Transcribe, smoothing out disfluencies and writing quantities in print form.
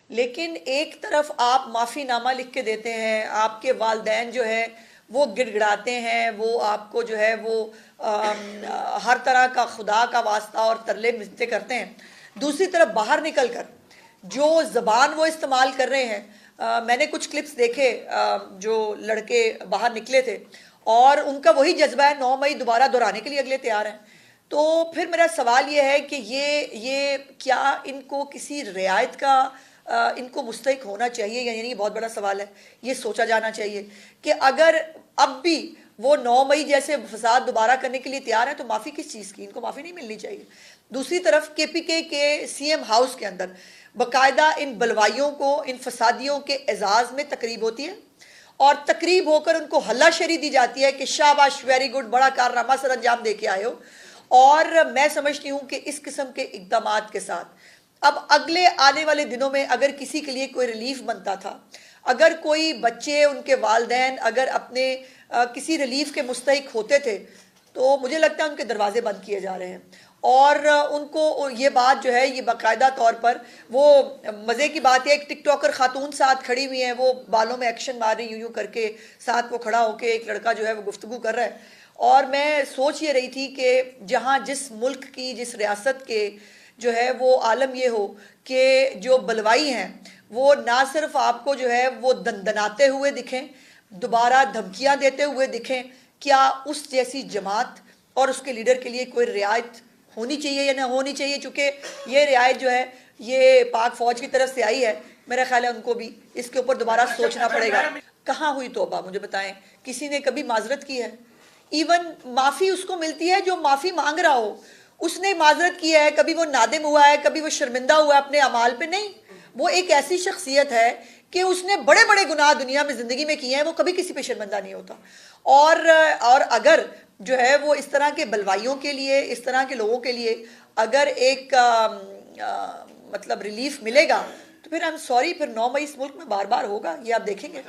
لیکن ایک طرف آپ معافی نامہ لکھ کے دیتے ہیں، آپ کے والدین جو ہے وہ گڑ گڑاتے ہیں، وہ آپ کو جو ہے وہ ہر طرح کا خدا کا واسطہ اور ترلے منتیں کرتے ہیں، دوسری طرف باہر نکل کر جو زبان وہ استعمال کر رہے ہیں، میں نے کچھ کلپس دیکھے جو لڑکے باہر نکلے تھے اور ان کا وہی جذبہ ہے 9 مئی دوبارہ دہرانے کے لیے اگلے تیار ہیں. تو پھر میرا سوال یہ ہے کہ یہ کیا ان کو کسی رعایت کا ان کو مستحق ہونا چاہیے، یعنی یہ بہت بڑا سوال ہے. یہ سوچا جانا چاہیے کہ اگر اب بھی وہ 9 مئی جیسے فساد دوبارہ کرنے کے لیے تیار ہیں تو معافی کس چیز کی؟ ان کو معافی نہیں ملنی چاہیے. دوسری طرف کے پی کے سی ایم ہاؤس کے اندر باقاعدہ ان بلوائیوں کو، ان فسادیوں کے اعزاز میں تقریب ہوتی ہے اور تقریب ہو کر ان کو ہلا شری دی جاتی ہے کہ شاباش، ویری گڈ، بڑا کارنامہ سر انجام دے کے آئے ہو. اور میں سمجھتی ہوں کہ اس قسم کے اقدامات کے ساتھ اب اگلے آنے والے دنوں میں اگر کسی کے لیے کوئی ریلیف بنتا تھا، اگر کوئی بچے، ان کے والدین اگر اپنے کسی ریلیف کے مستحق ہوتے تھے تو مجھے لگتا ہے ان کے دروازے بند کیے جا رہے ہیں. اور ان کو یہ بات جو ہے یہ باقاعدہ طور پر، وہ مزے کی بات ہے، ایک ٹک ٹاکر خاتون ساتھ کھڑی ہوئی ہیں، وہ بالوں میں ایکشن مار رہی یوں کر کے، ساتھ وہ کھڑا ہو کے ایک لڑکا جو ہے وہ گفتگو کر رہا ہے. اور میں سوچ یہ رہی تھی کہ جہاں جس ملک کی، جس ریاست کے جو ہے وہ عالم یہ ہو کہ جو بلوائی ہیں وہ نہ صرف آپ کو جو ہے وہ دندناتے ہوئے دکھیں، دوبارہ دھمکیاں دیتے ہوئے دکھیں، کیا اس جیسی جماعت اور اس کے لیڈر کے لیے کوئی رعایت ہونی چاہیے یا نہ ہونی چاہیے؟ چونکہ یہ رعایت جو ہے یہ پاک فوج کی طرف سے آئی ہے، میرا خیال ہے ان کو بھی اس کے اوپر دوبارہ سوچنا پڑے گا. کہاں ہوئی توبہ؟ مجھے بتائیں، کسی نے کبھی معذرت کی ہے؟ ایون معافی اس کو ملتی ہے جو معافی مانگ رہا ہو. اس نے معذرت کی ہے، کبھی وہ نادم ہوا ہے، کبھی وہ شرمندہ ہوا ہے اپنے اعمال پہ؟ نہیں. وہ ایک ایسی شخصیت ہے کہ اس نے بڑے بڑے گناہ دنیا میں زندگی میں کیے ہیں، وہ کبھی کسی پہ شرمندہ نہیں ہوتا. اور اگر جو ہے وہ اس طرح کے بلوائیوں کے لیے، اس طرح کے لوگوں کے لیے اگر ایک مطلب ریلیف ملے گا تو پھر I'm sorry، پھر 9 مئی اس ملک میں بار بار ہوگا، یہ آپ دیکھیں گے.